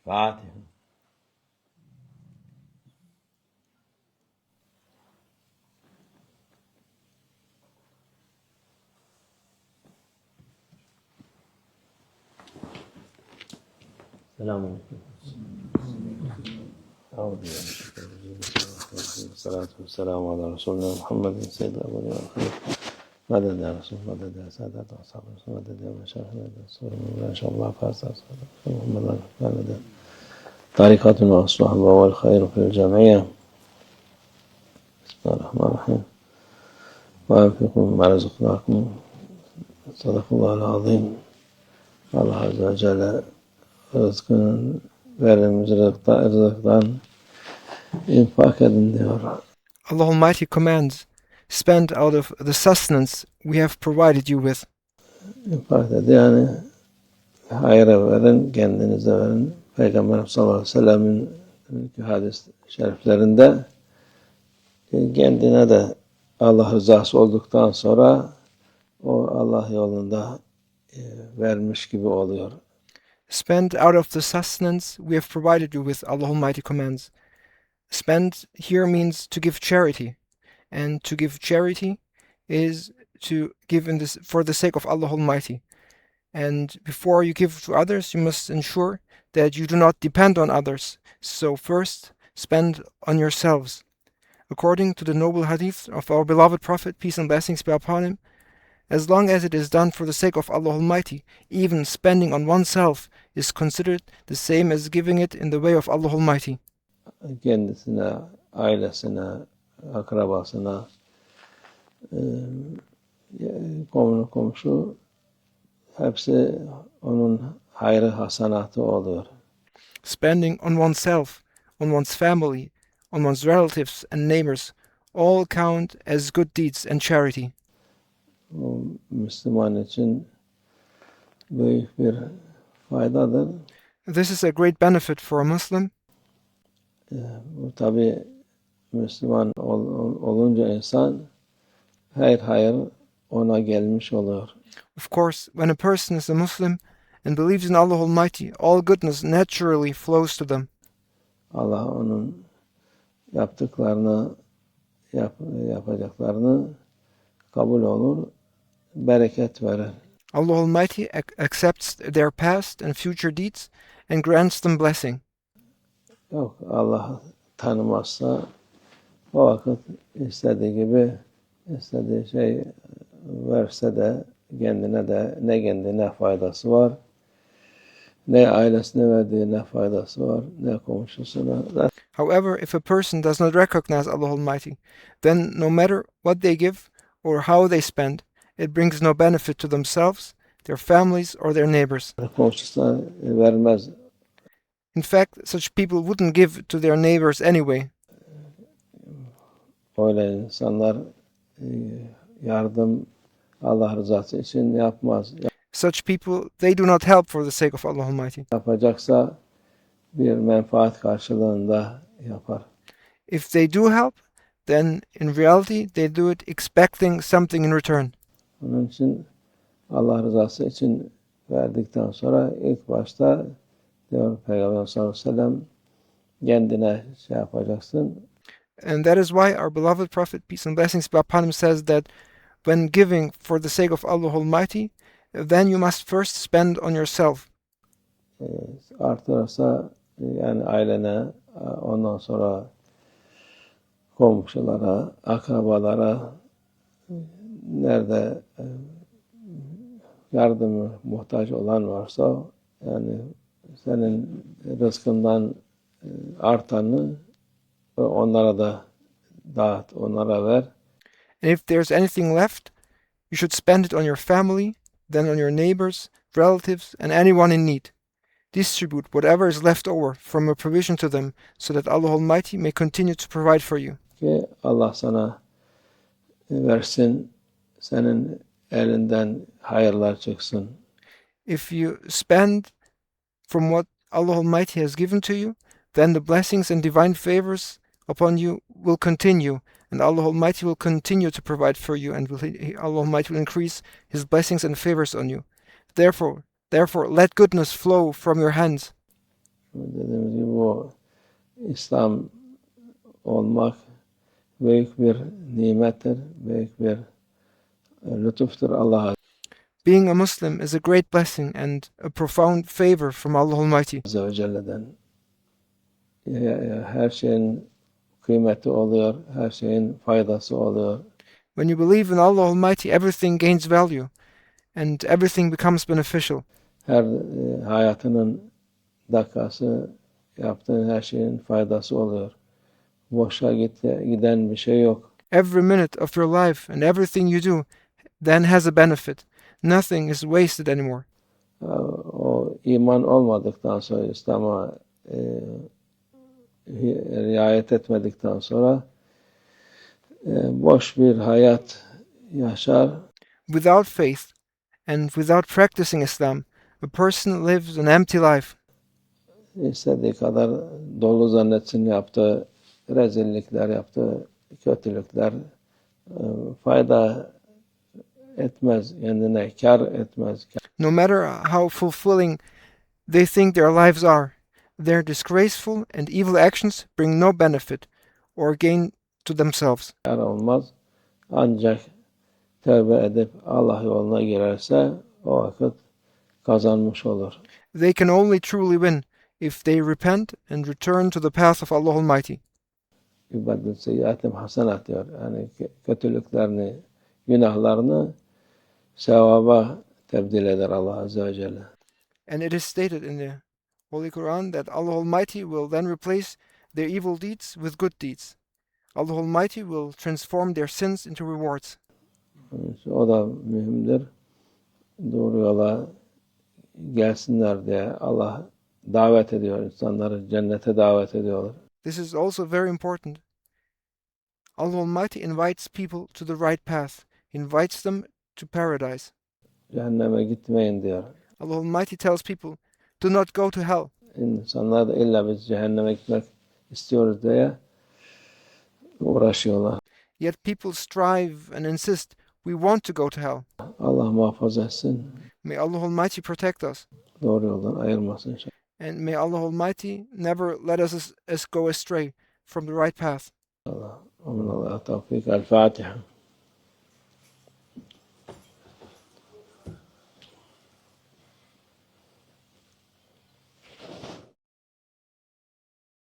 Fatiha. Selamun Aleyküm. Salatu ve selamu ala Resulina Muhammedin Seyyidil Evvelin ve Ahirin. Meded ya Resul, meded ya Sadat, ashab Resul, meded ya Meşayih, meded sorumlu, inşallah fazla Muhammed'in meded. Tarikatun ve asluhan ve vel hayru fil cemiyye. Bismillahirrahmanirrahim. Ve enfikum mimma razaknakum. Sadakallahu azim. Allah Azze ve Celle rızkının verdiğimiz rızıktan infak edin diyor. Allah Almighty commands, spend out of the sustenance we have provided you with. İnfak dedi yani hayra verin, kendinize verin. Peygamber sallallahu aleyhi ve sellem'in hadis şeriflerinde kendine de Allah rızası olduktan sonra o Allah yolunda vermiş gibi oluyor. Spend out of the sustenance we have provided you with, Allah Almighty commands. Spend here means to give charity, and to give charity is to give for the sake of Allah Almighty. And before you give to others, you must ensure that you do not depend on others. So first, spend on yourselves. According to the noble hadith of our beloved Prophet, peace and blessings be upon him, as long as it is done for the sake of Allah Almighty, even spending on oneself is considered the same as giving it in the way of Allah Almighty. Kendisine, ailesine, akrabasına, komşu hepsi onun hayrı hasanatı oluyor. Spending on oneself, on one's family, on one's relatives and neighbors all count as good deeds and charity. O Müslüman için büyük bir faydadır. This is a great benefit for a Muslim. Bu tabi Müslüman olunca insan hayır ona gelmiş oluyor. Of course, when a person is a Muslim and believes in Allah Almighty, all goodness naturally flows to them. Allah onun yaptıklarını, yapacaklarını kabul olur, bereket verir. Allah Almighty accepts their past and future deeds and grants them blessing. Yok, Allah tanımazsa o vakit istediği şey verse de ne kendine faydası var, ne ailesine verdiği ne faydası var, ne komşusuna. However, if a person does not recognize Allah Almighty, then no matter what they give or how they spend, it brings no benefit to themselves, their families, or their neighbors. Komşusuna vermez. In fact, such people wouldn't give to their neighbors anyway. Öyle insanlar yardım Allah rızası için yapmaz. Such people, they do not help for the sake of Allah Almighty. Yapacaksa bir menfaat karşılığında yapar. If they do help, then in reality they do it expecting something in return. Onun için Allah rızası için verdikten sonra ilk başta diyor Peygamber sallallahu aleyhi ve sellem kendine yapacaksın. And that is why our beloved Prophet, peace and blessings be upon him, says that when giving for the sake of Allah Almighty, then you must first spend on yourself. Artırırsa yani ailene, ondan sonra komşulara, akrabalara, nerede yardımı muhtaç olan varsa yani senin rızkından artanı onlara da dağıt, onlara ver. And if there's anything left, you should spend it on your family, then on your neighbors, relatives, and anyone in need. Distribute whatever is left over from your provision to them, so that Allah Almighty may continue to provide for you. Ki Allah sana versin, senin elinden hayırlar çıksın. If you spend from what Allah Almighty has given to you, then the blessings and divine favors upon you will continue, and Allah Almighty will continue to provide for you, and Allah Almighty will increase His blessings and favors on you. Therefore, let goodness flow from your hands. Dediğimiz gibi bu İslam olmak büyük bir nimettir, büyük bir lütuftur Allah'a Being a Muslim is a great blessing and a profound favor from Allah Almighty. Azze ve Celle'den. Her şeyin kıymeti oluyor, her şeyin faydası oluyor. When you believe in Allah Almighty, everything gains value and everything becomes beneficial. Her hayatının dakikası, yaptığın her şeyin faydası oluyor. Boşa giden bir şey yok. Every minute of your life and everything you do then has a benefit. Nothing is wasted anymore. O iman olmadıktan sonra, İslam'a riayet etmedikten sonra boş bir hayat yaşar. Without faith and without practicing Islam, a person lives an empty life. İstediği kadar dolu zannetsin yaptığı rezillikler, yaptığı kötülükler fayda etmez, kendine kar etmez. No matter how fulfilling they think their lives are, their disgraceful and evil actions bring no benefit or gain to themselves. Kar olmaz. Ancak tövbe edip Allah yoluna girerse o vakit kazanmış olur. They can only truly win if they repent and return to the path of Allah Almighty. İbadet seyyiatim hasenat diyor. Yani kötülüklerini, günahlarını sevaba tebdil eder Allah Azze ve Celle. And it is stated in the Holy Quran that Allah Almighty will then replace their evil deeds with good deeds. Allah Almighty will transform their sins into rewards. O da mühimdir. Doğru yola gelsinler diye Allah davet ediyor. İnsanları cennete davet ediyorlar. This is also very important. Allah Almighty invites people to the right path. He invites them to paradise. Cehenneme gitmeyin diyor. Allah Almighty tells people, do not go to hell. İnsanlar da illa biz cehenneme gitmek istiyoruz diye uğraşıyorlar. Yet people strive and insist, we want to go to hell. Allah muhafaza etsin. May Allah Almighty protect us. Doğru yoldan ayırmasın inşallah. And may Allah Almighty never let us go astray from the right path. ومن الله التوفيق. الفاتحة.